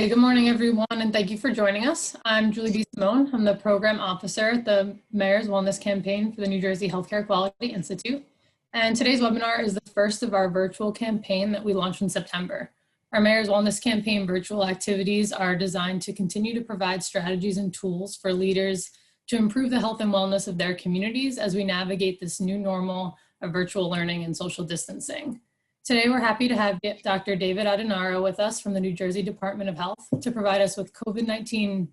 Hey, good morning, everyone, and thank you for joining us. I'm Julie D. Simone. I'm the Program Officer at the Mayor's Wellness Campaign for the New Jersey Healthcare Quality Institute. And today's webinar is the first of our virtual campaign that we launched in September. Our Mayor's Wellness Campaign virtual activities are designed to continue to provide strategies and tools for leaders to improve the health and wellness of their communities as we navigate this new normal of virtual learning and social distancing. Today, we're happy to have Dr. David Adenaro with us from the New Jersey Department of Health to provide us with COVID-19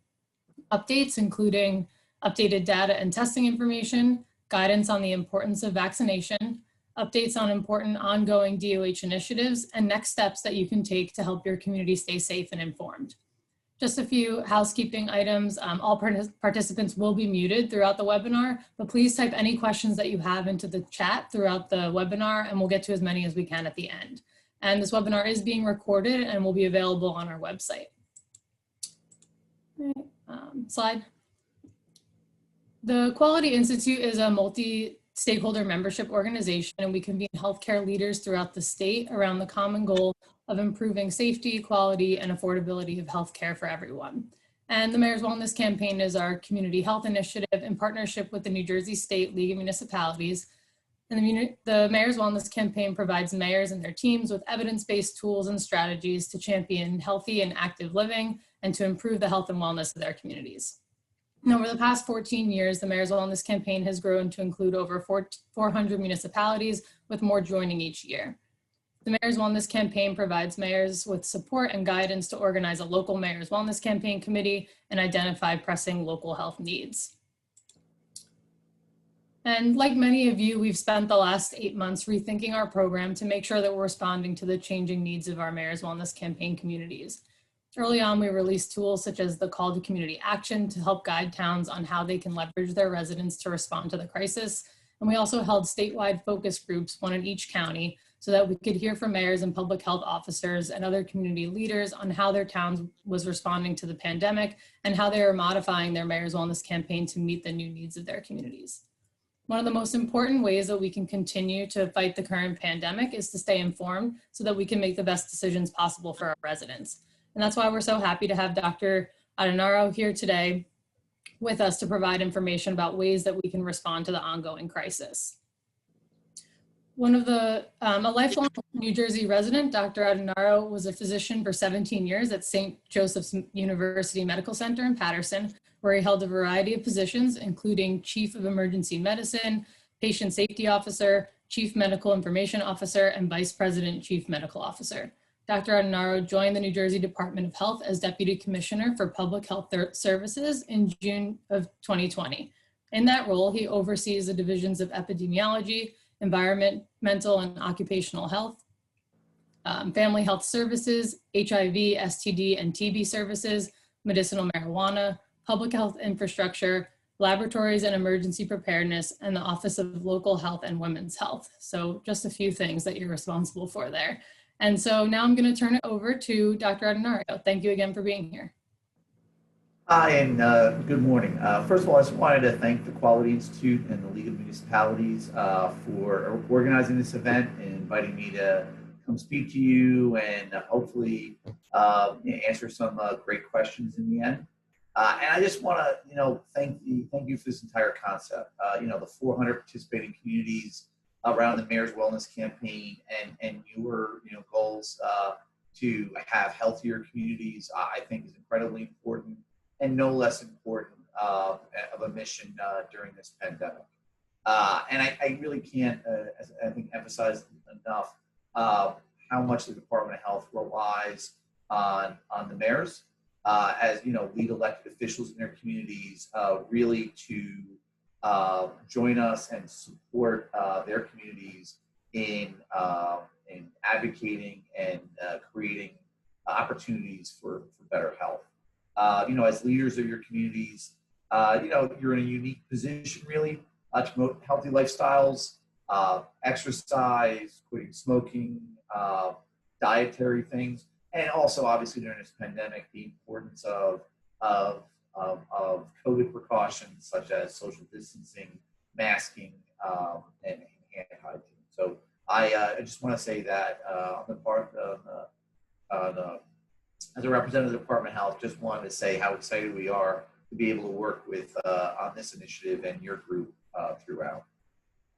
updates, including updated data and testing information, guidance on the importance of vaccination, updates on important ongoing DOH initiatives, and next steps that you can take to help your community stay safe and informed. Just a few housekeeping items. All participants will be muted throughout the webinar, but please type any questions that you have into the chat throughout the webinar, and we'll get to as many as we can at the end. And this webinar is being recorded and will be available on our website. Slide. The Quality Institute is a multi-stakeholder membership organization, and we convene healthcare leaders throughout the state around the common goal of improving safety, quality, and affordability of healthcare for everyone. And the Mayor's Wellness Campaign is our community health initiative in partnership with the New Jersey State League of Municipalities. And the Mayor's Wellness Campaign provides mayors and their teams with evidence-based tools and strategies to champion healthy and active living and to improve the health and wellness of their communities. And over the past 14 years, the Mayor's Wellness Campaign has grown to include over 400 municipalities, with more joining each year. The Mayor's Wellness Campaign provides mayors with support and guidance to organize a local Mayor's Wellness Campaign committee and identify pressing local health needs. And like many of you, we've spent the last 8 months rethinking our program to make sure that we're responding to the changing needs of our Mayor's Wellness Campaign communities. Early on, we released tools such as the Call to Community Action to help guide towns on how they can leverage their residents to respond to the crisis. And we also held statewide focus groups, one in each county, so that we could hear from mayors and public health officers and other community leaders on how their towns was responding to the pandemic and how they are modifying their Mayor's Wellness Campaign to meet the new needs of their communities. One of the most important ways that we can continue to fight the current pandemic is to stay informed so that we can make the best decisions possible for our residents. And that's why we're so happy to have Dr. Adenaro here today with us to provide information about ways that we can respond to the ongoing crisis. A lifelong New Jersey resident, Dr. Adenaro was a physician for 17 years at St. Joseph's University Medical Center in Paterson, where he held a variety of positions, including Chief of Emergency Medicine, Patient Safety Officer, Chief Medical Information Officer, and Vice President Chief Medical Officer. Dr. Adenaro joined the New Jersey Department of Health as Deputy Commissioner for Public Health Services in June of 2020. In that role, he oversees the divisions of epidemiology, environmental and occupational health, family health services, HIV, STD, and TB services, medicinal marijuana, public health infrastructure, laboratories and emergency preparedness, and the Office of Local Health and Women's Health. So just a few things that you're responsible for there. And so now I'm going to turn it over to Dr. Adenaro. Thank you again for being here. Hi, and good morning. First of all, I just wanted to thank the Quality Institute and the League of Municipalities for organizing this event and inviting me to come speak to you and hopefully answer some great questions in the end. And I just want to, thank you for this entire concept. The 400 participating communities around the Mayor's Wellness Campaign and your, goals to have healthier communities, I think is incredibly important. And no less important of a mission during this pandemic. And I really can't, I think, emphasize enough how much the Department of Health relies on the mayors as lead elected officials in their communities, really to join us and support their communities in advocating and creating opportunities for better health. As leaders of your communities, you're in a unique position really to promote healthy lifestyles, exercise, quitting smoking, dietary things, and also obviously during this pandemic, the importance of COVID precautions such as social distancing, masking, and hand hygiene. So I just want to say that on the part of the as a representative of the Department of Health, just wanted to say how excited we are to be able to work with on this initiative and your group throughout.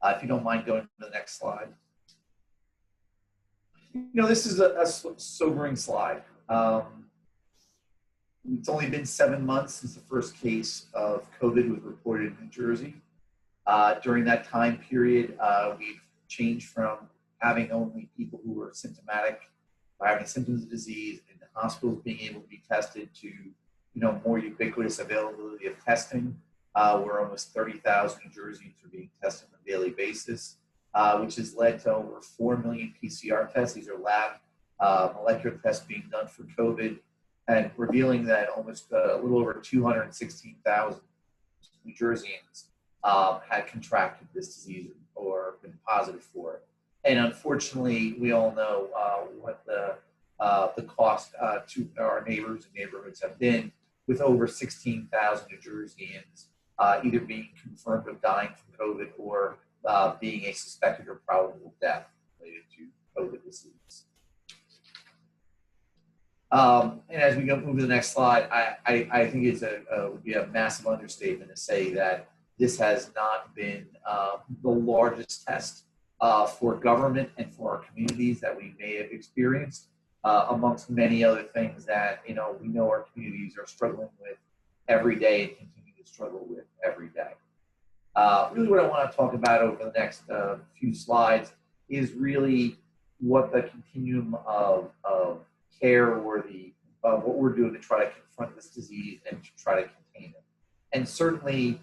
If you don't mind going to the next slide. This is a sobering slide. It's only been 7 months since the first case of COVID was reported in New Jersey. During that time period, we've changed from having only people who were symptomatic or having symptoms of disease in the hospitals being able to be tested to, more ubiquitous availability of testing. Where almost 30,000 New Jerseyans are being tested on a daily basis, which has led to over 4 million PCR tests. These are lab molecular tests being done for COVID, and revealing that almost a little over 216,000 New Jerseyans had contracted this disease or been positive for it. And unfortunately, we all know what the cost to our neighbors and neighborhoods have been, with over 16,000 New Jerseyans either being confirmed of dying from COVID or being a suspected or probable death related to COVID disease. And as we move to the next slide, I think it's would be a massive understatement to say that this has not been the largest test for government and for our communities that we may have experienced, amongst many other things that we know our communities are struggling with every day and continue to struggle with every day. Really what I want to talk about over the next few slides is really what the continuum of care or what we're doing to try to confront this disease and to try to contain it. And certainly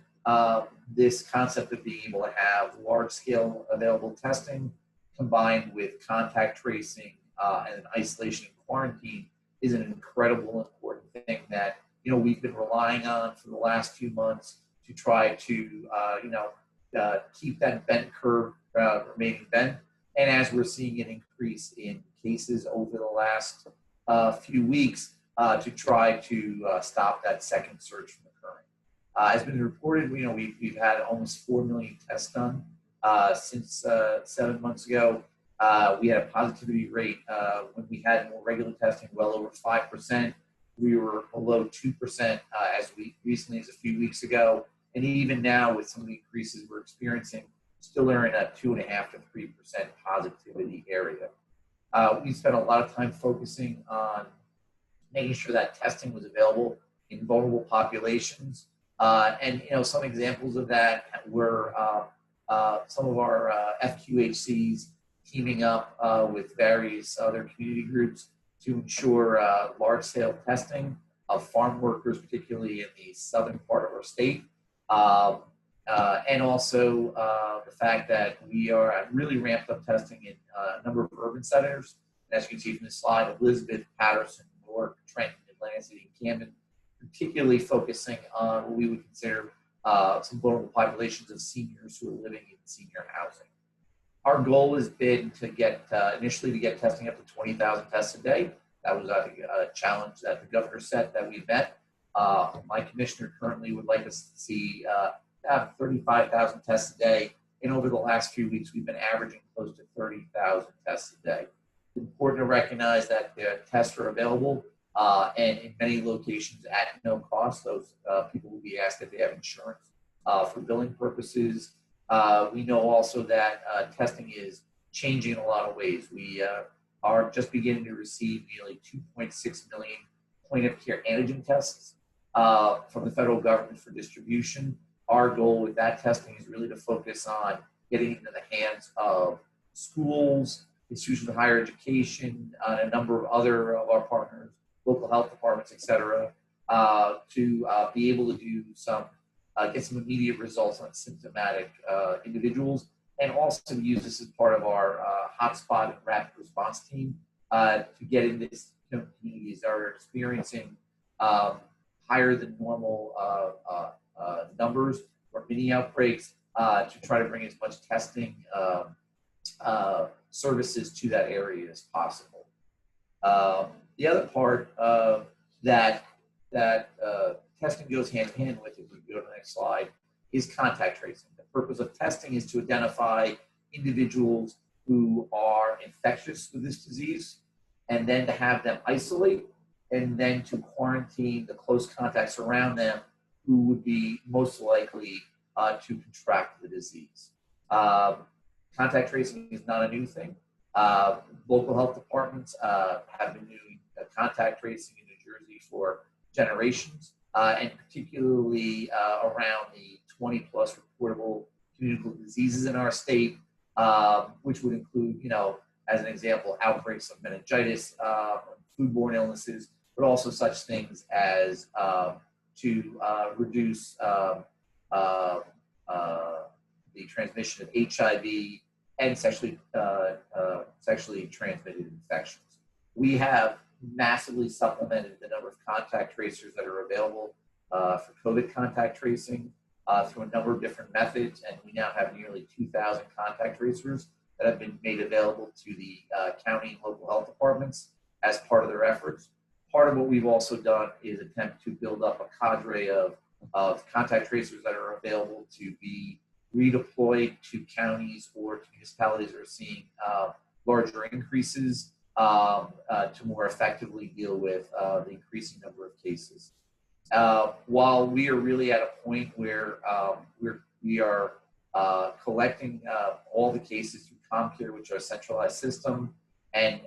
this concept of being able to have large-scale available testing combined with contact tracing and isolation and quarantine is an incredible important thing that we've been relying on for the last few months to try to keep that bent curve remaining bent. And as we're seeing an increase in cases over the last few weeks, to try to stop that second surge from occurring. As been reported, we've had almost 4 million tests done since 7 months ago. We had a positivity rate when we had more regular testing well over 5%. We were below 2% as recently as a few weeks ago. And even now, with some of the increases we're experiencing, still are in a 2.5% to 3% positivity area. We spent a lot of time focusing on making sure that testing was available in vulnerable populations. And some examples of that were some of our FQHCs teaming up with various other community groups to ensure large-scale testing of farm workers, particularly in the southern part of our state. And also the fact that we are really ramped up testing in a number of urban centers. And as you can see from this slide, Elizabeth, Patterson, Newark, Trenton, Atlantic City, and Camden, particularly focusing on what we would consider some vulnerable populations of seniors who are living in senior housing. Our goal has been to get initially to get testing up to 20,000 tests a day. That was a challenge that the governor set that we met. My commissioner currently would like us to see have 35,000 tests a day. And over the last few weeks, we've been averaging close to 30,000 tests a day. It's important to recognize that the tests are available and in many locations at no cost. Those people will be asked if they have insurance for billing purposes. We know also that testing is changing in a lot of ways. We are just beginning to receive nearly 2.6 million point-of-care antigen tests from the federal government for distribution. Our goal with that testing is really to focus on getting into the hands of schools, institutions of higher education, a number of other of our partners, local health departments, et cetera, to be able to do get some immediate results on symptomatic individuals, and also to use this as part of our hotspot and rapid response team to get into communities that are experiencing higher than normal numbers or mini outbreaks to try to bring as much testing services to that area as possible. The other part that testing goes hand in hand with, if we go to the next slide, is contact tracing. The purpose of testing is to identify individuals who are infectious with this disease and then to have them isolate and then to quarantine the close contacts around them who would be most likely to contract the disease. Contact tracing is not a new thing. Local health departments have been doing contact tracing in New Jersey for generations, and particularly around the 20 plus reportable communicable diseases in our state, which would include, as an example, outbreaks of meningitis, foodborne illnesses, but also such things as to reduce the transmission of HIV and sexually transmitted infections. We have massively supplemented the number of contact tracers that are available for COVID contact tracing through a number of different methods, and we now have nearly 2,000 contact tracers that have been made available to the county and local health departments as part of their efforts. Part of what we've also done is attempt to build up a cadre of contact tracers that are available to be redeployed to counties or to municipalities that are seeing larger increases to more effectively deal with the increasing number of cases. While we are really at a point where we are collecting all the cases through ComCare, which are a centralized system, and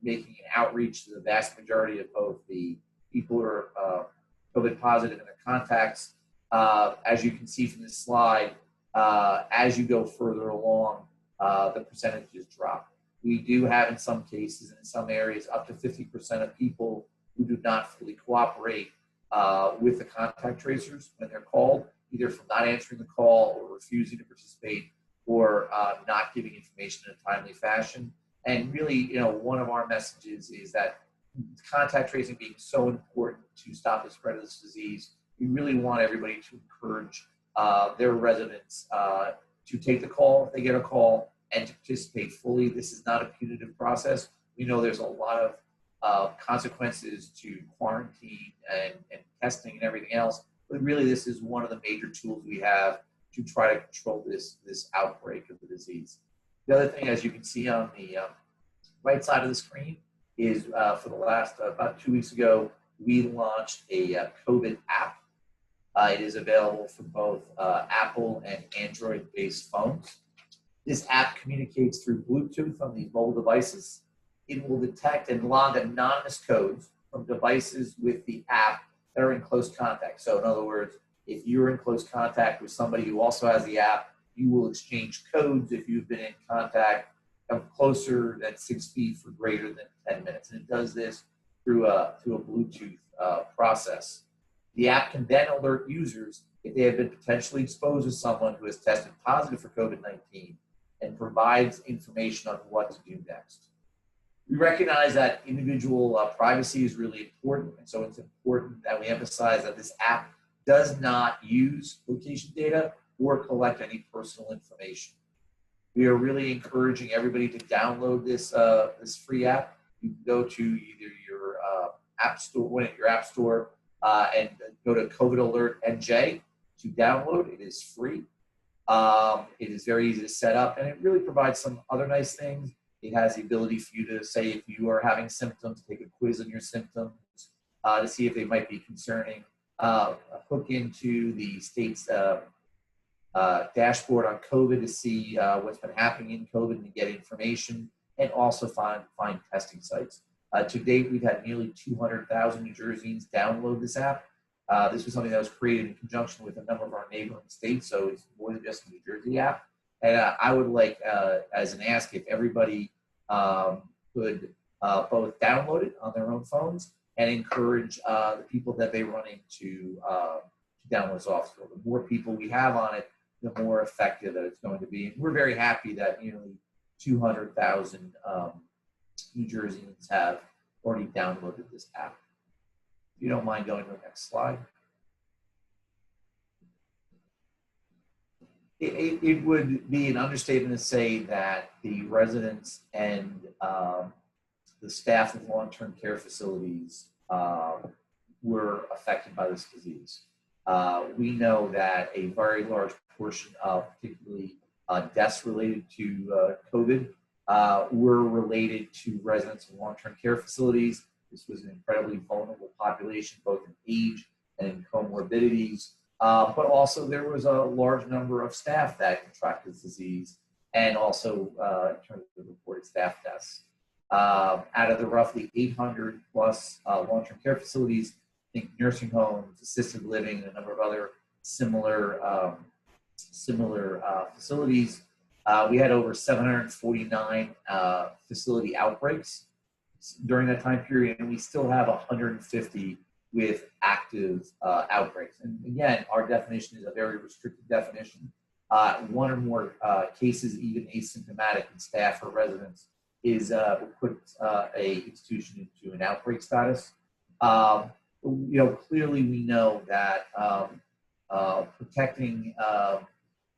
making an outreach to the vast majority of both the people who are COVID positive and their contacts, as you can see from this slide, as you go further along, the percentages drop. We do have, in some cases and in some areas, up to 50% of people who do not fully cooperate with the contact tracers when they're called, either from not answering the call or refusing to participate or not giving information in a timely fashion. And really, one of our messages is that contact tracing being so important to stop the spread of this disease, we really want everybody to encourage their residents to take the call if they get a call and to participate fully. This is not a punitive process. We know there's a lot of consequences to quarantine and testing and everything else, but really this is one of the major tools we have to try to control this outbreak of the disease. The other thing, as you can see on the right side of the screen, is for the last, about 2 weeks ago, we launched a COVID app. It is available for both Apple and Android-based phones. This app communicates through Bluetooth on these mobile devices. It will detect and log anonymous codes from devices with the app that are in close contact. So in other words, if you're in close contact with somebody who also has the app, you will exchange codes if you've been in contact of closer than 6 feet for greater than 10 minutes. And it does this through a Bluetooth process. The app can then alert users if they have been potentially exposed to someone who has tested positive for COVID-19 and provides information on what to do next. We recognize that individual privacy is really important, and so it's important that we emphasize that this app does not use location data or collect any personal information. We are really encouraging everybody to download this free app. You can go to either your app store, and go to COVID Alert NJ to download. It is free. It is very easy to set up, and it really provides some other nice things. It has the ability for you to say if you are having symptoms, take a quiz on your symptoms to see if they might be concerning. Hook into the state's dashboard on COVID to see what's been happening in COVID and to get information, and also find testing sites. To date, we've had nearly 200,000 New Jerseyans download this app. This was something that was created in conjunction with a number of our neighboring states, so it's more than just a New Jersey app. And I would like, as an ask, if everybody could both download it on their own phones and encourage the people that they run into to download this also. The more people we have on it, the more effective that it's going to be. And we're very happy that nearly 200,000 New Jerseyans have already downloaded this app. If you don't mind going to the next slide. It would be an understatement to say that the residents and the staff of long-term care facilities were affected by this disease. We know that a very large portion of particularly deaths related to COVID were related to residents of long-term care facilities This was an incredibly vulnerable population, both in age and in comorbidities. But also there was a large number of staff that contracted this disease, and also in terms of reported staff deaths. Out of the roughly 800 plus long-term care facilities, I think nursing homes, assisted living, and a number of other similar facilities, we had over 749 facility outbreaks during that time period, and we still have 150 with active outbreaks. And again, our definition is a very restricted definition. One or more cases, even asymptomatic in staff or residents, is will put a institution into an outbreak status. Clearly we know that protecting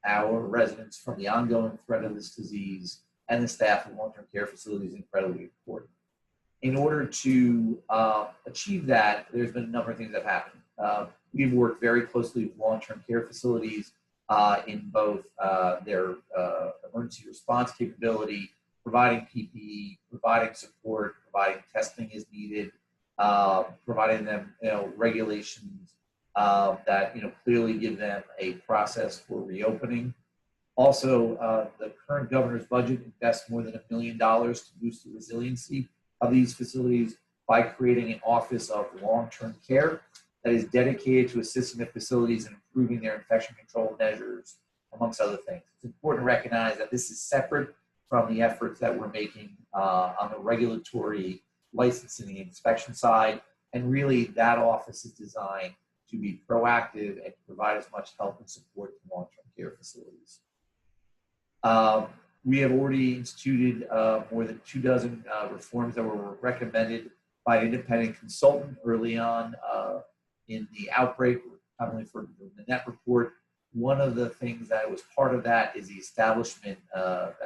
our residents from the ongoing threat of this disease and the staff of long-term care facilities is incredibly important. In order to achieve that, there's been a number of things that have happened. We've worked very closely with long-term care facilities in both their emergency response capability, providing PPE, providing support, providing testing as needed, providing them regulations that clearly give them a process for reopening. Also, the current governor's budget invests more than $1 million to boost the resiliency of these facilities by creating an office of long-term care that is dedicated to assisting the facilities in improving their infection control measures, amongst other things. It's important to recognize that this is separate from the efforts that we're making on the regulatory licensing and inspection side, and really that office is designed to be proactive and provide as much help and support to long-term care facilities. We have already instituted more than 24 reforms that were recommended by an independent consultant early on in the outbreak, commonly referred to the NET report. One of the things that was part of that is the establishment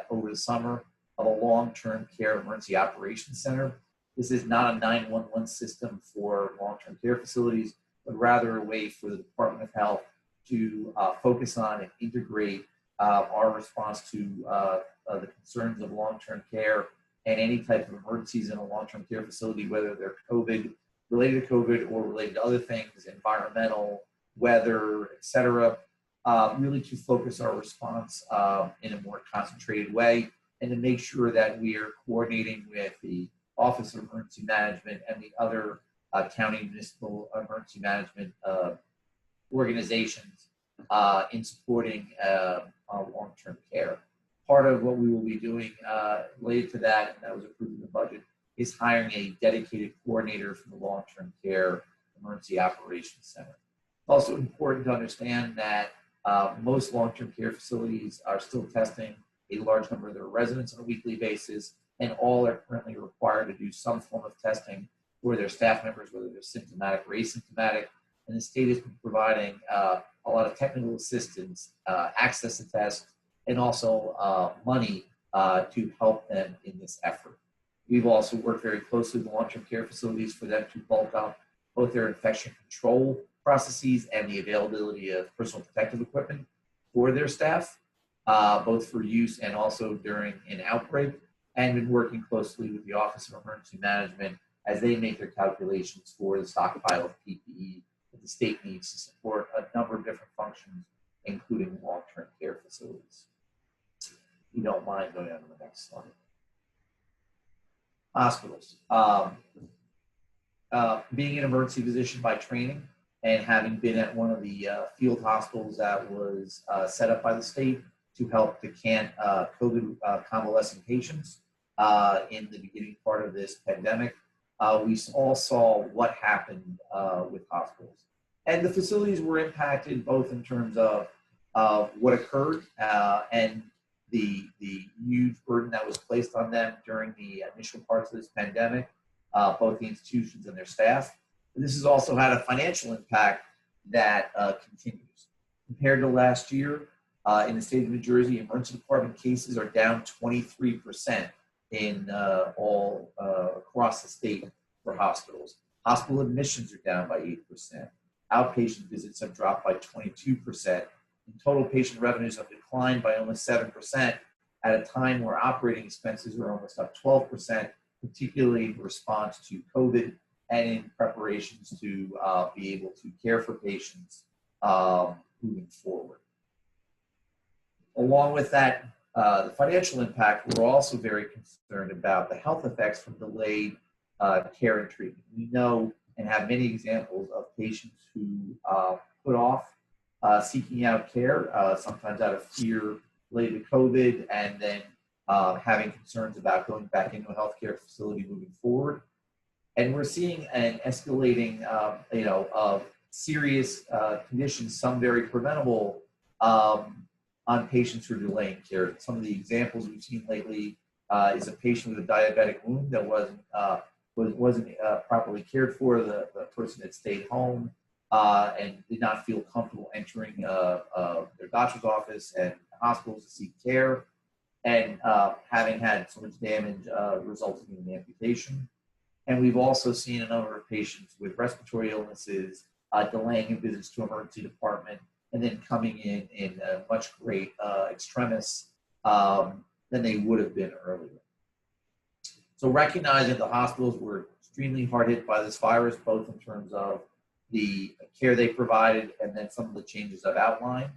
over the summer of a long-term care emergency operations center. This is not a 911 system for long-term care facilities, but rather a way for the Department of Health to focus on and integrate our response to the concerns of long-term care and any type of emergencies in a long-term care facility, whether they're related to COVID or related to other things, environmental, weather, et cetera, really to focus our response in a more concentrated way and to make sure that we are coordinating with the Office of Emergency Management and the other county municipal emergency management organizations in supporting long-term care. Part of what we will be doing related to that, and that was approved in the budget, is hiring a dedicated coordinator from the Long-Term Care Emergency Operations Center. It's also important to understand that most long-term care facilities are still testing a large number of their residents on a weekly basis, and all are currently required to do some form of testing for their staff members, whether they're symptomatic or asymptomatic. And the state has been providing a lot of technical assistance, access to tests, and also money to help them in this effort. We've also worked very closely with long-term care facilities for them to bulk up both their infection control processes and the availability of personal protective equipment for their staff, both for use and also during an outbreak, and been working closely with the Office of Emergency Management as they make their calculations for the stockpile of PPE that the state needs to support a number of different functions, including long-term care facilities. If you don't mind going on to the next slide. Hospitals. Being an emergency physician by training and having been at one of the field hospitals that was set up by the state to help decant COVID convalescent patients in the beginning part of this pandemic, we all saw what happened with hospitals. And the facilities were impacted both in terms of what occurred and the huge burden that was placed on them during the initial parts of this pandemic, both the institutions and their staff. And this has also had a financial impact that continues. Compared to last year, in the state of New Jersey, emergency department cases are down 23% in all across the state for hospitals. Hospital admissions are down by 8%. Outpatient visits have dropped by 22%. And total patient revenues have declined by almost 7% at a time where operating expenses are almost up 12% particularly in response to COVID and in preparations to be able to care for patients moving forward. Along with that, the financial impact, we're also very concerned about the health effects from delayed care and treatment. We know and have many examples of patients who put off seeking out care, sometimes out of fear related to COVID, and then having concerns about going back into a healthcare facility moving forward. And we're seeing an escalating, of serious conditions, some very preventable, on patients who are delaying care. Some of the examples we've seen lately is a patient with a diabetic wound that wasn't properly cared for. The person had stayed home and did not feel comfortable entering their doctor's office and hospitals to seek care, and having had so much damage resulting in an amputation. And we've also seen a number of patients with respiratory illnesses delaying in visits to emergency department and then coming in a much great extremis than they would have been earlier. So recognizing the hospitals were extremely hard hit by this virus, both in terms of the care they provided and then some of the changes I've outlined.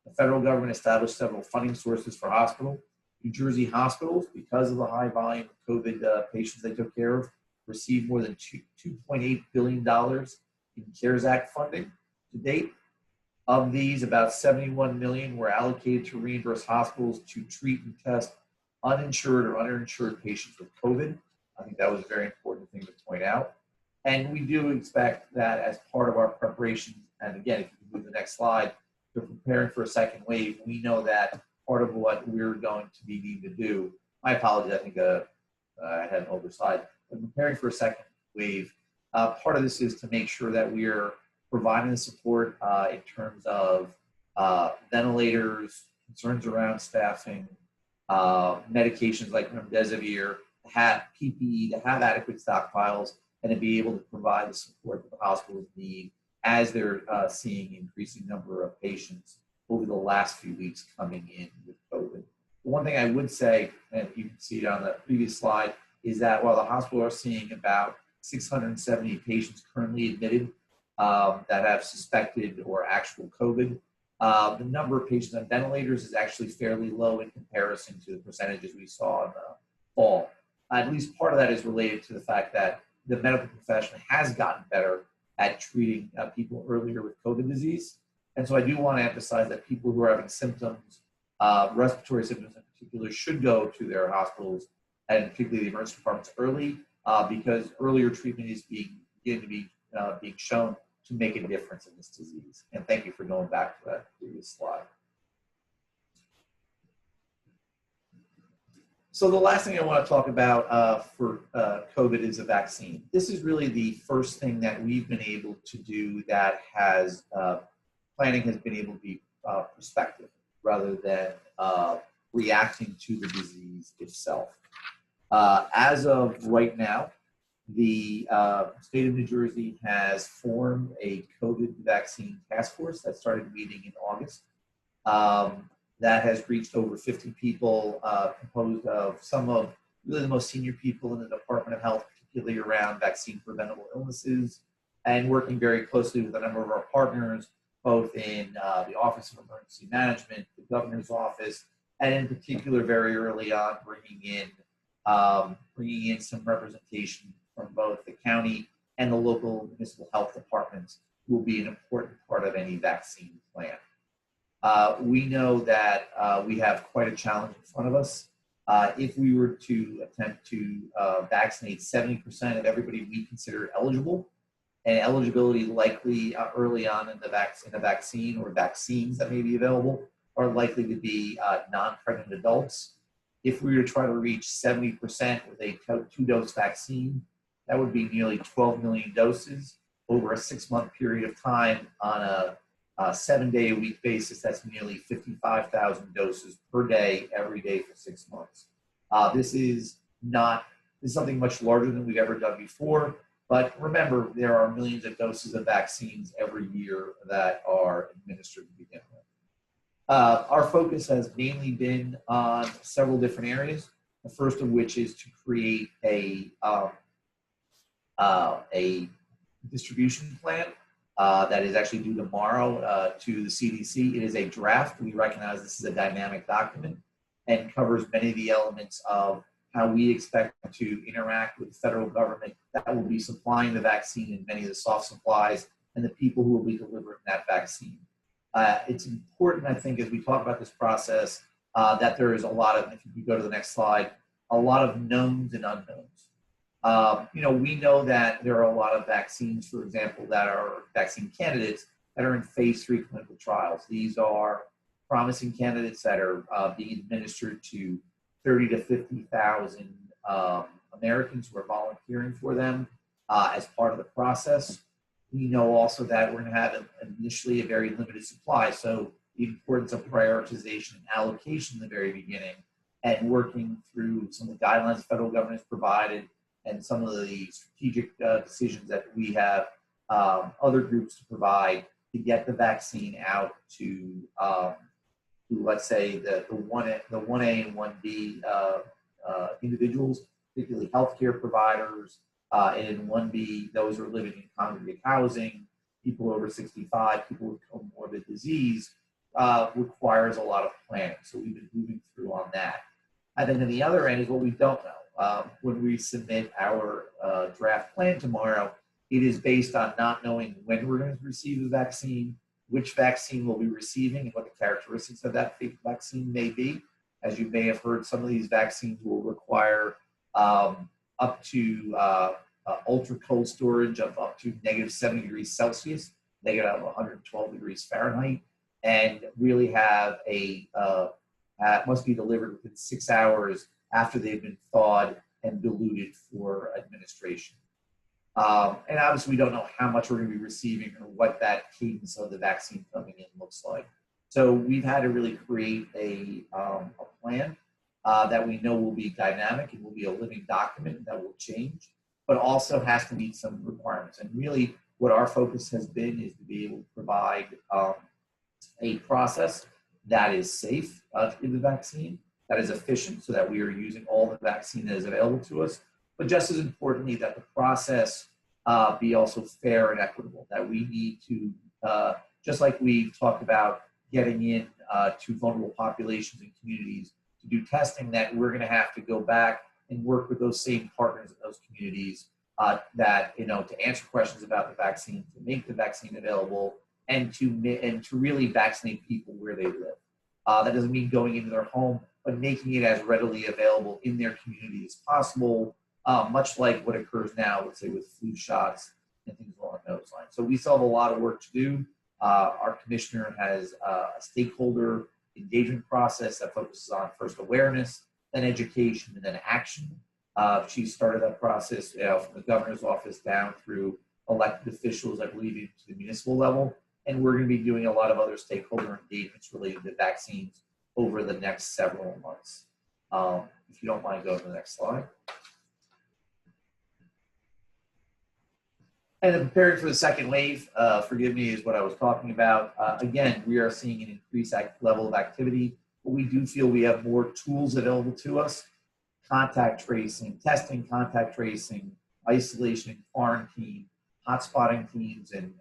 The federal government established several funding sources for hospitals. New Jersey hospitals, because of the high volume of COVID patients they took care of, received more than $2.8 billion in CARES Act funding to date. Of these, about 71 million were allocated to reimburse hospitals to treat and test uninsured or underinsured patients with COVID. I think that was a very important thing to point out. And we do expect that as part of our preparation, and again, if you can move the next slide, we're preparing for a second wave. We know that part of what we're going to be needing to do, my apologies, I think I had an oversight, but preparing for a second wave, part of this is to make sure that we're providing the support in terms of ventilators, concerns around staffing, medications like remdesivir, to have PPE, to have adequate stockpiles, and to be able to provide the support that the hospitals need as they're seeing increasing number of patients over the last few weeks coming in with COVID. The one thing I would say, and you can see it on the previous slide, is that while the hospitals are seeing about 670 patients currently admitted that have suspected or actual COVID, the number of patients on ventilators is actually fairly low in comparison to the percentages we saw in the fall. At least part of that is related to the fact that the medical profession has gotten better at treating people earlier with COVID disease. And so I do want to emphasize that people who are having symptoms, respiratory symptoms in particular, should go to their hospitals and particularly the emergency departments early because earlier treatment is being shown to make a difference in this disease. And thank you for going back to that previous slide. So the last thing I want to talk about for COVID is a vaccine. This is really the first thing that we've been able to do that has, planning has been able to be prospective rather than reacting to the disease itself. As of right now, the state of New Jersey has formed a COVID vaccine task force that started meeting in August. That has reached over 50 people, composed of some of really the most senior people in the Department of Health, particularly around vaccine preventable illnesses, and working very closely with a number of our partners, both in the Office of Emergency Management, the Governor's Office, and in particular, very early on, bringing in some representation from both the county and the local municipal health departments, who will be an important part of any vaccine plan. We know that we have quite a challenge in front of us. If we were to attempt to vaccinate 70% of everybody we consider eligible, and eligibility likely early on in the vaccine or vaccines that may be available are likely to be non-pregnant adults. If we were to try to reach 70% with a 2-dose vaccine, that would be nearly 12 million doses over a 6-month period of time on a 7-day-a-week basis. That's nearly 55,000 doses per day, every day for 6 months. This is something much larger than we've ever done before. But remember, there are millions of doses of vaccines every year that are administered to begin with. Our focus has mainly been on several different areas. The first of which is to create a distribution plan that is actually due tomorrow to the CDC. It is a draft. We recognize this is a dynamic document and covers many of the elements of how we expect to interact with the federal government that will be supplying the vaccine and many of the soft supplies and the people who will be delivering that vaccine. It's important, I think, as we talk about this process, that there is a lot of, if you go to the next slide, a lot of knowns and unknowns. We know that there are a lot of vaccines, for example, that are vaccine candidates that are in phase 3 clinical trials. These are promising candidates that are being administered to 30 to 50,000 Americans who are volunteering for them as part of the process. We know also that we're going to have initially a very limited supply, so the importance of prioritization and allocation in the very beginning and working through some of the guidelines the federal government has provided and some of the strategic decisions that we have other groups to provide to get the vaccine out to let's say the 1A and 1B individuals, particularly healthcare providers, and in 1B, those who are living in congregate housing, people over 65, people with comorbid disease, requires a lot of planning. So we've been moving through on that. And then on the other end is what we don't know. When we submit our draft plan tomorrow, it is based on not knowing when we're going to receive the vaccine, which vaccine we'll be receiving, and what the characteristics of that vaccine may be. As you may have heard, some of these vaccines will require up to ultra cold storage of up to negative 70 degrees Celsius, negative 112 degrees Fahrenheit, and really have must be delivered within 6 hours after they've been thawed and diluted for administration. And obviously, we don't know how much we're going to be receiving or what that cadence of the vaccine coming in looks like. So we've had to really create a plan that we know will be dynamic and will be a living document that will change, but also has to meet some requirements. And really, what our focus has been is to be able to provide a process that is safe in the vaccine, that is efficient, so that we are using all the vaccine that is available to us, but just as importantly, that the process be also fair and equitable, that we need to, just like we've talked about getting in to vulnerable populations and communities to do testing, that we're going to have to go back and work with those same partners in those communities that, to answer questions about the vaccine, to make the vaccine available, and to really vaccinate people where they live. That doesn't mean going into their home, but making it as readily available in their community as possible, much like what occurs now, let's say, with flu shots and things along those lines. So we still have a lot of work to do. Our commissioner has a stakeholder engagement process that focuses on first awareness, then education, and then action. She started that process from the governor's office down through elected officials, I believe, to the municipal level. And we're going to be doing a lot of other stakeholder engagements related to vaccines over the next several months. If you don't mind, go to the next slide. And then preparing for the second wave, forgive me, is what I was talking about. Again, we are seeing an increased level of activity, but we do feel we have more tools available to us. Contact tracing, testing, contact tracing, isolation and quarantine, hotspotting teams, and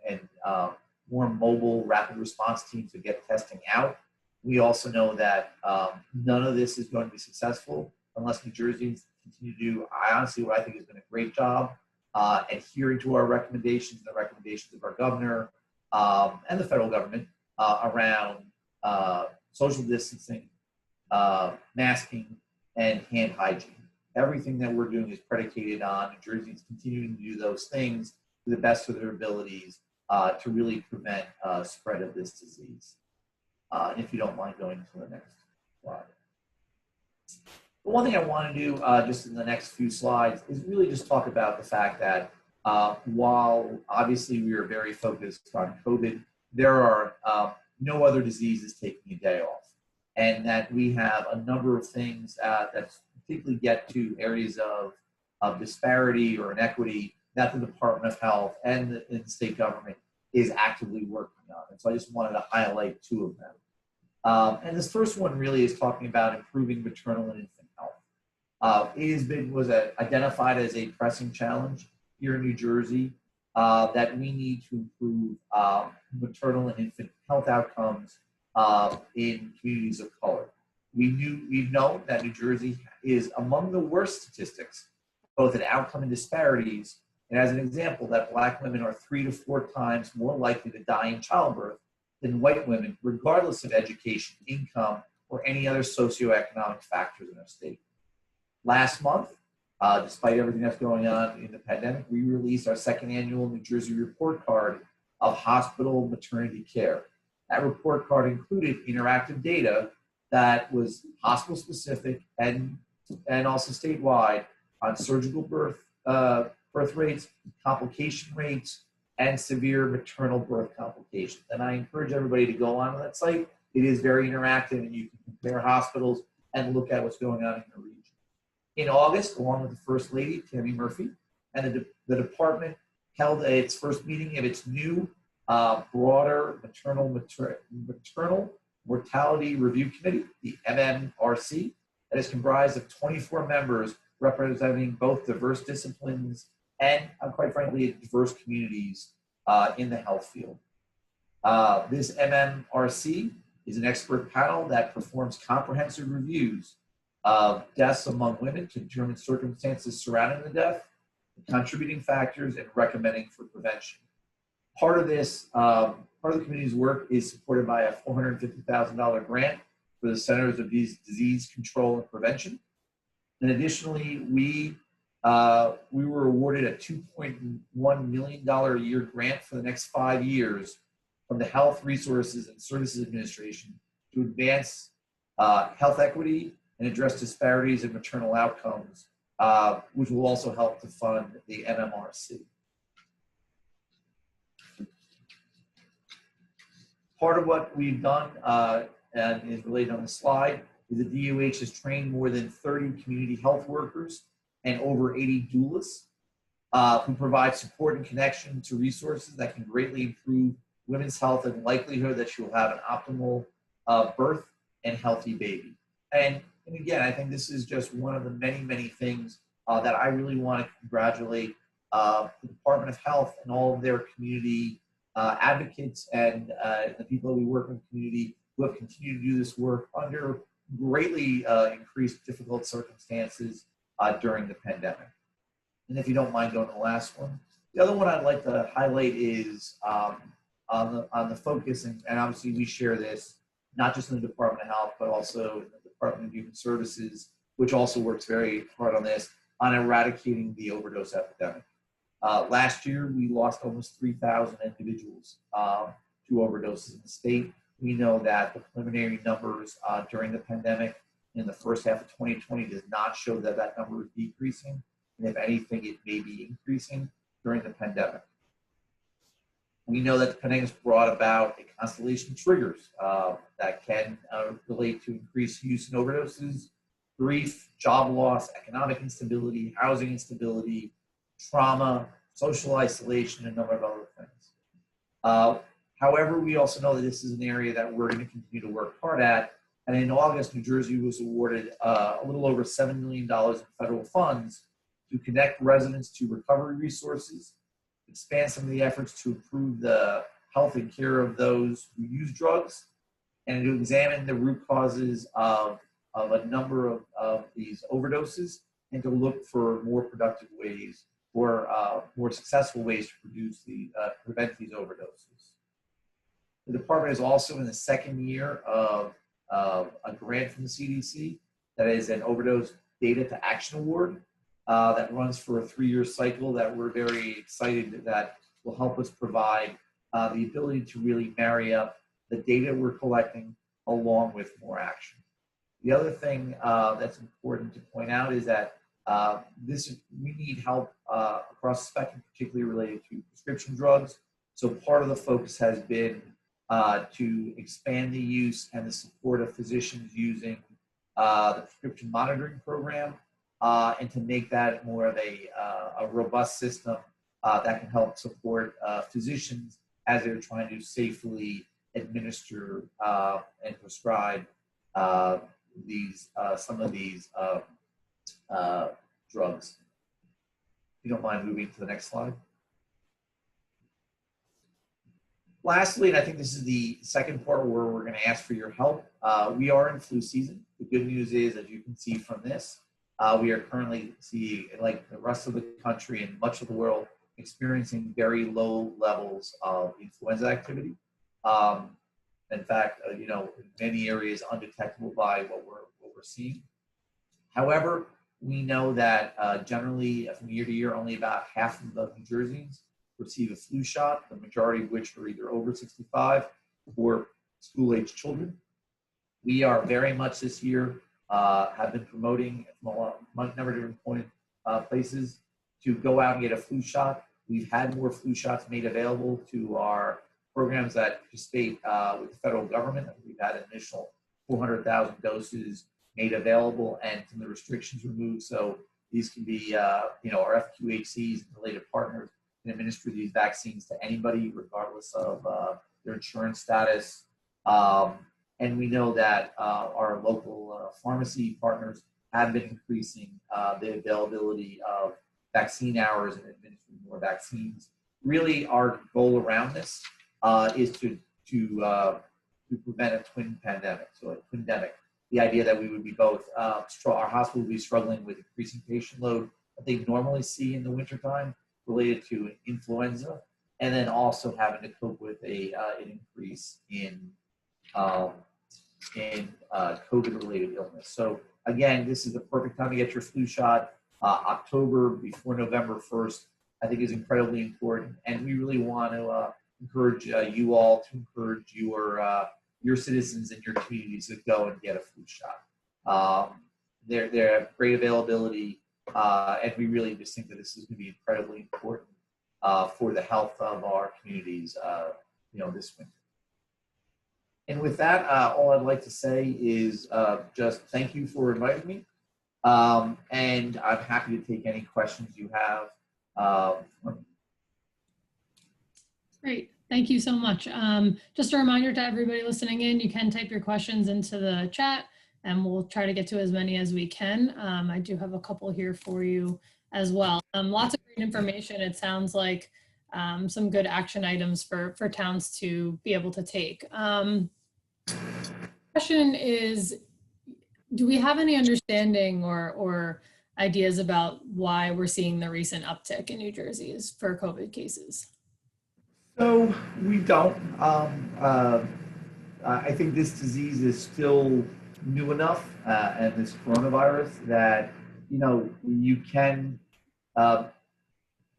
more mobile rapid response teams to get testing out. We also know that none of this is going to be successful unless New Jerseyans continue to do, honestly, what I think has been a great job adhering to our recommendations, the recommendations of our governor and the federal government around social distancing, masking, and hand hygiene. Everything that we're doing is predicated on New Jerseyans continuing to do those things to the best of their abilities to really prevent spread of this disease. And if you don't mind going to the next slide. The one thing I want to do just in the next few slides is really just talk about the fact that while obviously we are very focused on COVID, there are no other diseases taking a day off. And that we have a number of things that particularly get to areas of disparity or inequity that the Department of Health and the state government is actively working on. And so I just wanted to highlight two of them. And this first one really is talking about improving maternal and infant health. Was identified as a pressing challenge here in New Jersey that we need to improve maternal and infant health outcomes in communities of color. We've known that New Jersey is among the worst statistics, both in outcome and disparities. And as an example, that Black women are 3 to 4 times more likely to die in childbirth than white women, regardless of education, income, or any other socioeconomic factors in our state. Last month, despite everything that's going on in the pandemic, we released our second annual New Jersey report card of hospital maternity care. That report card included interactive data that was hospital specific and also statewide on surgical birth rates, complication rates, and severe maternal birth complications. And I encourage everybody to go on that site. It is very interactive, and you can compare hospitals and look at what's going on in the region. In August, along with the First Lady, Tammy Murphy, and the department held its first meeting of its new broader maternal mortality review committee, the MMRC, that is comprised of 24 members representing both diverse disciplines and, quite frankly, diverse communities in the health field. This MMRC is an expert panel that performs comprehensive reviews of deaths among women to determine circumstances surrounding the death, the contributing factors, and recommending for prevention. Part of the committee's work is supported by a $450,000 grant for the Centers of Disease Control and Prevention. And additionally, we were awarded a $2.1 million a year grant for the next 5 years from the Health Resources and Services Administration to advance health equity and address disparities in maternal outcomes, which will also help to fund the MMRC. Part of what we've done and is related on the slide is the DOH has trained more than 30 community health workers and over 80 doulas who provide support and connection to resources that can greatly improve women's health and likelihood that she will have an optimal birth and healthy baby. And again, I think this is just one of the many, many things that I really want to congratulate the Department of Health and all of their community advocates and the people that we work in the community who have continued to do this work under greatly increased difficult circumstances during the pandemic. And if you don't mind going to the last one. The other one I'd like to highlight is on the focus, and obviously we share this, not just in the Department of Health, but also in the Department of Human Services, which also works very hard on this, on eradicating the overdose epidemic. Last year, we lost almost 3,000 individuals to overdoses in the state. We know that the preliminary numbers during the pandemic in the first half of 2020 does not show that that number is decreasing. And if anything, it may be increasing during the pandemic. We know that the pandemic has brought about a constellation of triggers that can relate to increased use in overdoses, grief, job loss, economic instability, housing instability, trauma, social isolation, and a number of other things. However, we also know that this is an area that we're going to continue to work hard at. And in August, New Jersey was awarded a little over $7 million in federal funds to connect residents to recovery resources, expand some of the efforts to improve the health and care of those who use drugs, and to examine the root causes of a number of these overdoses, and to look for more productive ways or more successful ways to prevent these overdoses. The department is also in the second year of a grant from the CDC that is an Overdose Data to Action Award that runs for a 3-year cycle that we're very excited that will help us provide the ability to really marry up the data we're collecting along with more action. The other thing that's important to point out is that we need help across the spectrum, particularly related to prescription drugs. So part of the focus has been to expand the use and the support of physicians using the prescription monitoring program and to make that more of a robust system that can help support physicians as they're trying to safely administer and prescribe some of these drugs. If you don't mind moving to the next slide. Lastly, and I think this is the second part where we're going to ask for your help, we are in flu season. The good news is, as you can see from this, we are currently seeing, like the rest of the country and much of the world, experiencing very low levels of influenza activity. In fact, in many areas undetectable by what we're seeing. However, we know that generally from year to year, only about half of the New Jerseyans receive a flu shot, the majority of which are either over 65 or school-age children. We are very much this year have been promoting from a number of different places to go out and get a flu shot. We've had more flu shots made available to our programs that participate with the federal government. We've had an initial 400,000 doses made available and some of the restrictions removed. So these can be, our FQHCs and related partners can administer these vaccines to anybody, regardless of their insurance status. And we know that our local pharmacy partners have been increasing the availability of vaccine hours and administering more vaccines. Really, our goal around this is to prevent a twin pandemic. So a twindemic, the idea that we would be both, our hospital would be struggling with increasing patient load that they normally see in the wintertime related to influenza, and then also having to cope with an increase in COVID-related illness. So again, this is the perfect time to get your flu shot. October before November 1st, I think is incredibly important, and we really want to encourage you all to encourage your citizens in your communities to go and get a flu shot. They have great availability, and we really just think that this is going to be incredibly important for the health of our communities, this winter. And with that, all I'd like to say is just thank you for inviting me, and I'm happy to take any questions you have. Great. Thank you so much. Just a reminder to everybody listening in, you can type your questions into the chat and we'll try to get to as many as we can. I do have a couple here for you as well. Lots of great information. It sounds like some good action items for towns to be able to take. Question is, do we have any understanding or ideas about why we're seeing the recent uptick in New Jersey for COVID cases? So we don't. I think this disease is still new enough, and this coronavirus, that you can.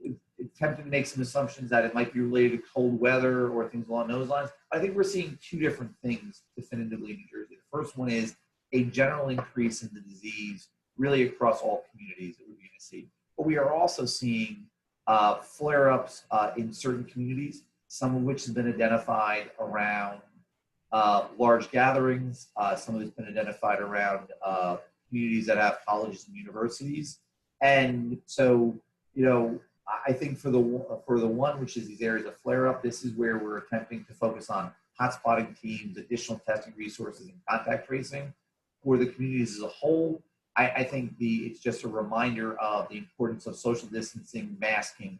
It's tempting to make some assumptions that it might be related to cold weather or things along those lines. I think we're seeing two different things definitively in New Jersey. The first one is a general increase in the disease, really across all communities that we're going to see. But we are also seeing flare-ups in certain communities, some of which have been identified around large gatherings. Some of it's been identified around communities that have colleges and universities. And so, I think for the one, which is these areas of flare-up, this is where we're attempting to focus on hotspotting teams, additional testing resources, and contact tracing. For the communities as a whole, I think it's just a reminder of the importance of social distancing, masking,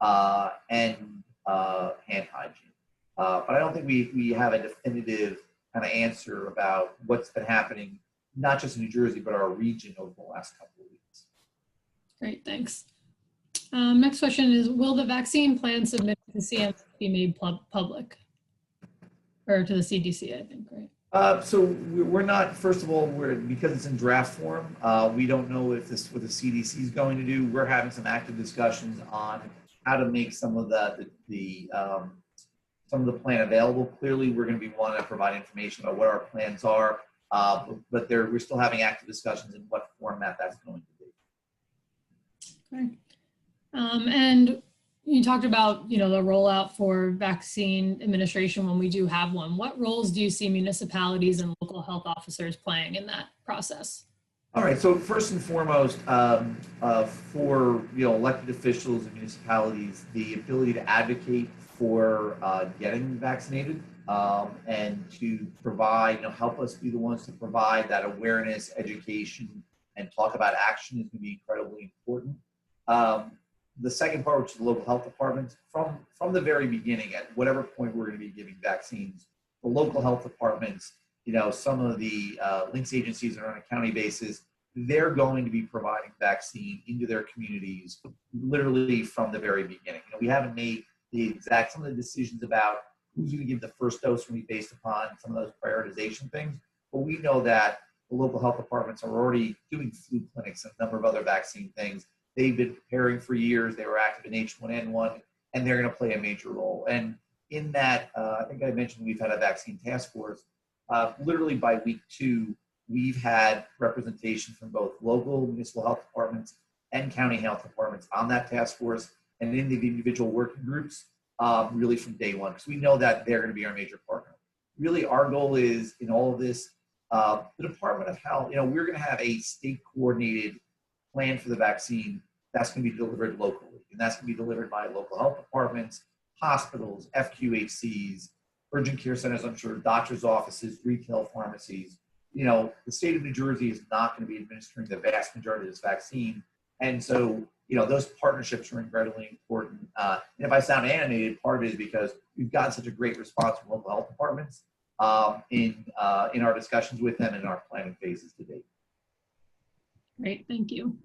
and hand hygiene. But I don't think we have a definitive kind of answer about what's been happening, not just in New Jersey, but our region over the last couple of weeks. Great, thanks. Next question is, will the vaccine plan submitted to CMS be made public? Or to the CDC, I think, right? So we're not, first of all, because it's in draft form, we don't know what the CDC is going to do. We're having some active discussions on how to make some of the plan available. Clearly, we're going to be wanting to provide information about what our plans are, but we're still having active discussions in what format that's going to be. Okay. And you talked about, the rollout for vaccine administration when we do have one. What roles do you see municipalities and local health officers playing in that process? All right. So first and foremost, for elected officials and municipalities, the ability to advocate for getting vaccinated and to provide, help us be the ones to provide that awareness, education, and talk about action is going to be incredibly important. The second part, which is the local health departments, from the very beginning, at whatever point we're going to be giving vaccines, the local health departments, some of the links agencies that are on a county basis, they're going to be providing vaccine into their communities literally from the very beginning. We haven't made some of the decisions about who's going to give the first dose will be based upon some of those prioritization things, but we know that the local health departments are already doing flu clinics and a number of other vaccine things. They've been preparing for years. They were active in H1N1, and they're going to play a major role. And in that, I think I mentioned we've had a vaccine task force. Literally by week 2, we've had representation from both local municipal health departments and county health departments on that task force and in the individual working groups, really from day one, because we know that they're going to be our major partner. Really, our goal is in all of this, the Department of Health, we're going to have a state coordinated plan for the vaccine that's going to be delivered locally. And that's going to be delivered by local health departments, hospitals, FQHCs, urgent care centers, I'm sure, doctors' offices, retail pharmacies. The state of New Jersey is not going to be administering the vast majority of this vaccine. And so, those partnerships are incredibly important. And if I sound animated, part of it is because we've gotten such a great response from local health departments in our discussions with them and in our planning phases to date. Great, thank you.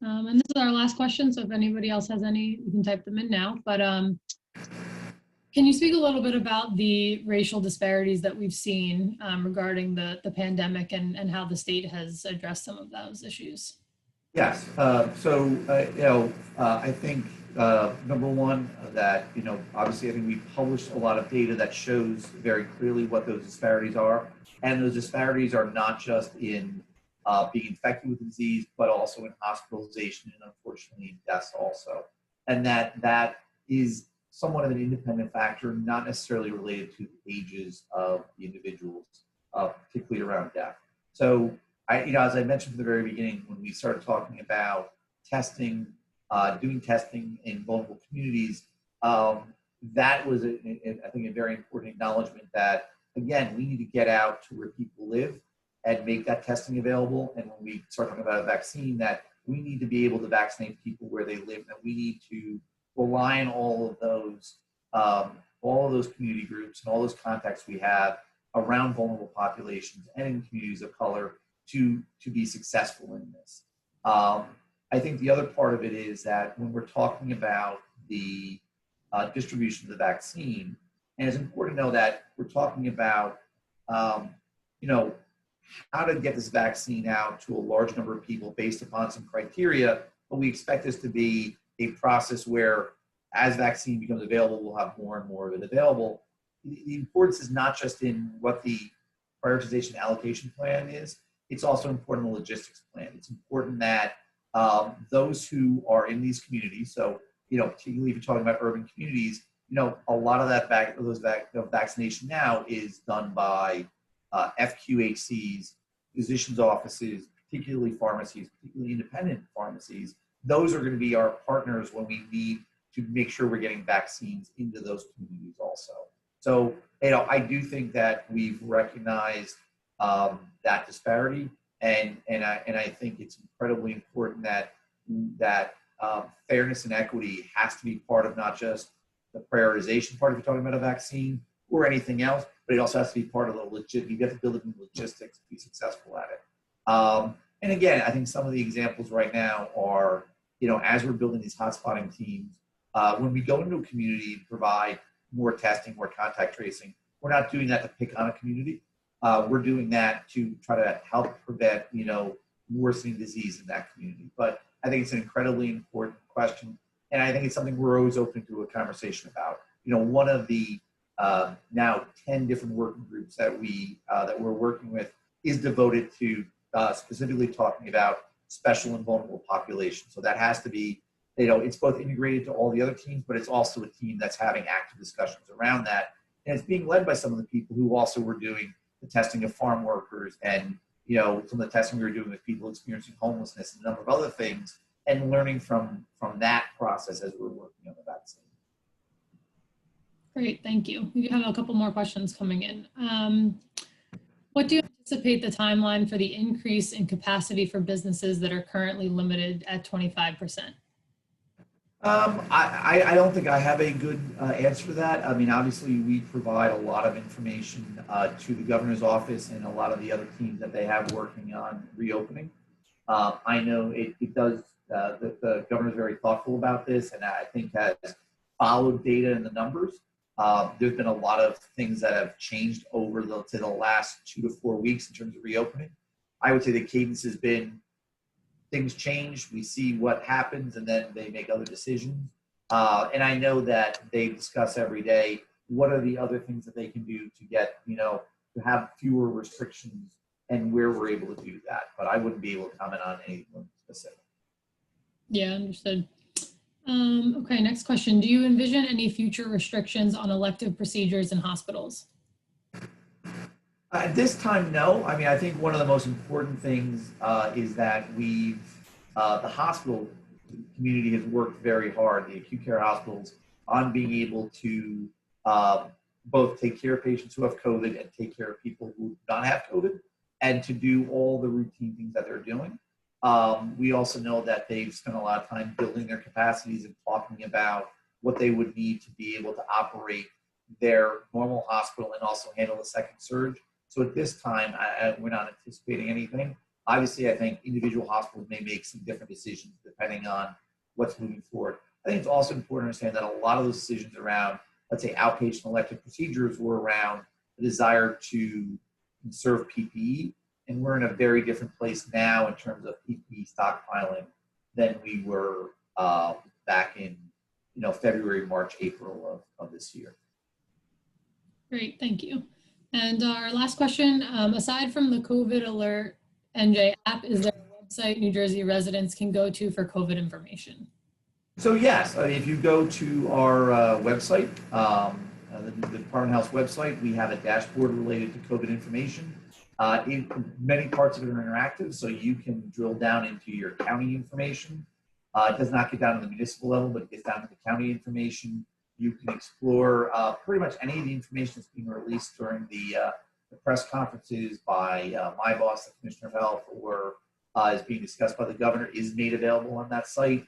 And this is our last question, so if anybody else has any, you can type them in now. But can you speak a little bit about the racial disparities that we've seen regarding the pandemic and how the state has addressed some of those issues? Yes. I think number one, that obviously I think we've published a lot of data that shows very clearly what those disparities are, and those disparities are not just in being infected with the disease, but also in hospitalization and unfortunately in deaths also, and that is somewhat of an independent factor, not necessarily related to the ages of the individuals, particularly around death. So, as I mentioned from the very beginning, when we started talking about testing, doing testing in vulnerable communities, that was, I think, a very important acknowledgement that, again, we need to get out to where people live and make that testing available. And when we start talking about a vaccine, that we need to be able to vaccinate people where they live, that we need to rely on all of those community groups and all those contacts we have around vulnerable populations and in communities of color to be successful in this. I think the other part of it is that when we're talking about the distribution of the vaccine, and it's important to know that we're talking about, how to get this vaccine out to a large number of people based upon some criteria, but we expect this to be a process where as vaccine becomes available, we'll have more and more of it available. The importance is not just in what the prioritization allocation plan is, it's also important in the logistics plan. It's important that those who are in these communities, so, particularly if you're talking about urban communities, a lot of that vaccination now is done by FQHCs, physicians' offices, particularly pharmacies, particularly independent pharmacies. Those are going to be our partners when we need to make sure we're getting vaccines into those communities also. So, I do think that we've recognized that disparity, and I think it's incredibly important that fairness and equity has to be part of not just the prioritization part if you're talking about a vaccine or anything else, but it also has to be part of the you have to build it in logistics to be successful at it. And again, I think some of the examples right now are, as we're building these hotspotting teams, when we go into a community and provide more testing, more contact tracing, we're not doing that to pick on a community. We're doing that to try to help prevent, worsening disease in that community. But I think it's an incredibly important question, and I think it's something we're always open to a conversation about. One of the now 10 different working groups that we're working with is devoted to specifically talking about special and vulnerable populations. So that has to be, it's both integrated to all the other teams, but it's also a team that's having active discussions around that. And it's being led by some of the people who also were doing the testing of farm workers and, some of the testing we were doing with people experiencing homelessness and a number of other things, and learning from that process as we're working on the vaccine. Great, thank you. We have a couple more questions coming in. What do you anticipate the timeline for the increase in capacity for businesses that are currently limited at 25%? I don't think I have a good answer to that. I mean, obviously, we provide a lot of information to the governor's office and a lot of the other teams that they have working on reopening. I know it does, the governor's very thoughtful about this, and I think has followed data and the numbers. There's been a lot of things that have changed over the last 2 to 4 weeks in terms of reopening. I would say the cadence has been things change, we see what happens, and then they make other decisions. And I know that they discuss every day what are the other things that they can do to get, to have fewer restrictions and where we're able to do that. But I wouldn't be able to comment on anything specific. Yeah, understood. Okay, next question. Do you envision any future restrictions on elective procedures in hospitals? At this time, no. I mean, I think one of the most important things is that the hospital community has worked very hard, the acute care hospitals, on being able to both take care of patients who have COVID and take care of people who do not have COVID, and to do all the routine things that they're doing. We also know that they've spent a lot of time building their capacities and talking about what they would need to be able to operate their normal hospital and also handle a second surge. So at this time, we're not anticipating anything. Obviously, I think individual hospitals may make some different decisions depending on what's moving forward. I think it's also important to understand that a lot of those decisions around, let's say, outpatient elective procedures were around the desire to conserve PPE. And we're in a very different place now in terms of PPE stockpiling than we were back in February, March, April of this year. Great, thank you. And our last question, aside from the COVID Alert NJ app, is there a website New Jersey residents can go to for COVID information? So yes, if you go to our website, the Department of Health website, we have a dashboard related to COVID information. Many parts of it are interactive, so you can drill down into your county information. It does not get down to the municipal level, but it gets down to the county information. You can explore pretty much any of the information that's being released during the press conferences by my boss, the Commissioner of Health, or is being discussed by the governor, is made available on that site.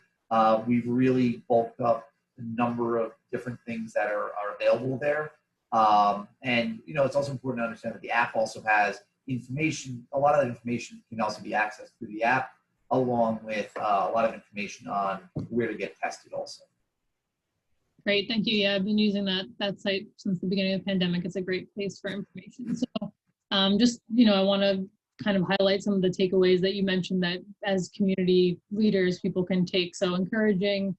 We've really bulked up the number of different things that are available there. And it's also important to understand that the app also has information. A lot of that information can also be accessed through the app, along with a lot of information on where to get tested also. Great, thank you. Yeah, I've been using that site since the beginning of the pandemic. It's a great place for information. So just, I want to kind of highlight some of the takeaways that you mentioned that as community leaders, people can take. So encouraging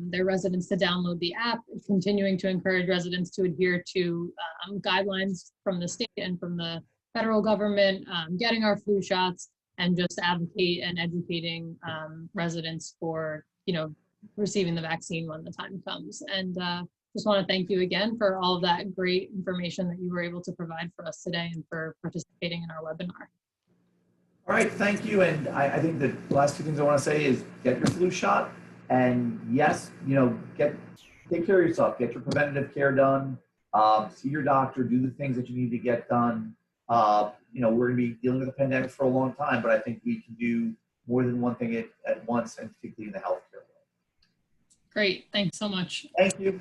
their residents to download the app, continuing to encourage residents to adhere to guidelines from the state and from the federal government, getting our flu shots, and just advocate and educating residents for, receiving the vaccine when the time comes. And just want to thank you again for all of that great information that you were able to provide for us today and for participating in our webinar. All right, thank you. And I think the last two things I want to say is get your flu shot. And yes, take care of yourself, get your preventative care done, see your doctor, do the things that you need to get done. We're going to be dealing with the pandemic for a long time, but I think we can do more than one thing at once, and particularly in the healthcare world. Great, thanks so much. Thank you.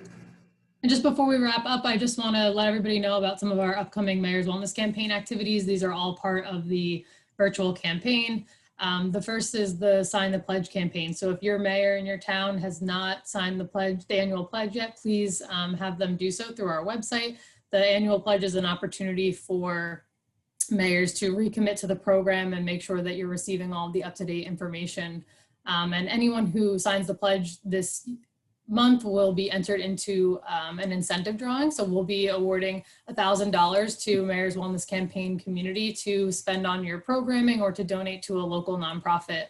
And just before we wrap up, I just want to let everybody know about some of our upcoming Mayor's Wellness Campaign activities. These are all part of the virtual campaign. The first is the Sign the Pledge campaign. So if your mayor in your town has not signed the annual pledge yet, please have them do so through our website. The annual pledge is an opportunity for mayors to recommit to the program and make sure that you're receiving all of the up-to-date information. And anyone who signs the pledge this month will be entered into an incentive drawing. So we'll be awarding $1,000 to Mayor's Wellness Campaign community to spend on your programming or to donate to a local nonprofit.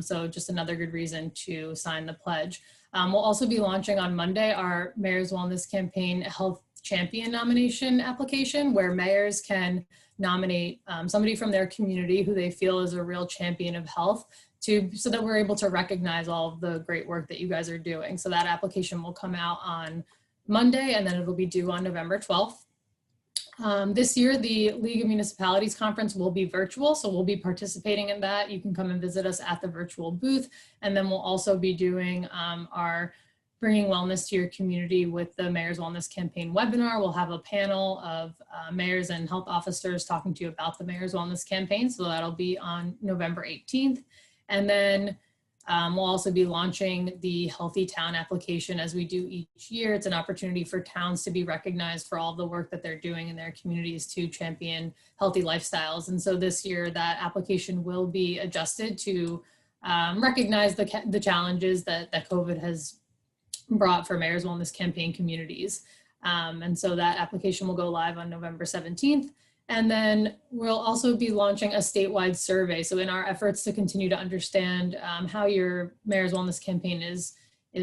So just another good reason to sign the pledge. We'll also be launching on Monday our Mayor's Wellness Campaign Health Champion nomination application, where mayors can nominate somebody from their community who they feel is a real champion of health, so that we're able to recognize all of the great work that you guys are doing. So that application will come out on Monday, and then it'll be due on November 12th. This year, the League of Municipalities Conference will be virtual, so we'll be participating in that. You can come and visit us at the virtual booth, and then we'll also be doing our Bringing Wellness to Your Community with the Mayor's Wellness Campaign webinar. We'll have a panel of mayors and health officers talking to you about the Mayor's Wellness Campaign, so that'll be on November 18th. And then we'll also be launching the Healthy Town application as we do each year. It's an opportunity for towns to be recognized for all the work that they're doing in their communities to champion healthy lifestyles. And so this year that application will be adjusted to recognize the challenges that COVID has brought for Mayor's Wellness Campaign communities. And so that application will go live on November 17th. And then we'll also be launching a statewide survey. So in our efforts to continue to understand how your Mayor's Wellness Campaign is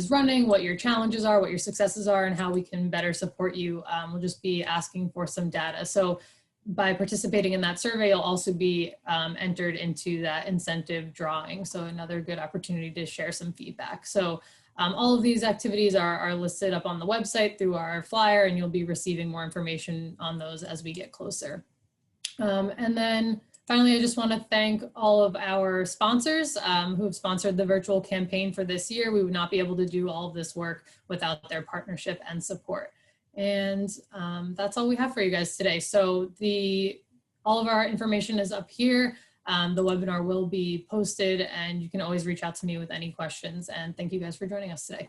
running, what your challenges are, what your successes are, and how we can better support you, we'll just be asking for some data. So by participating in that survey, you'll also be entered into that incentive drawing. So another good opportunity to share some feedback. So all of these activities are listed up on the website through our flyer, and you'll be receiving more information on those as we get closer. And then finally, I just want to thank all of our sponsors who have sponsored the virtual campaign for this year. We would not be able to do all of this work without their partnership and support. And that's all we have for you guys today. So all of our information is up here. The webinar will be posted, and you can always reach out to me with any questions. And thank you guys for joining us today.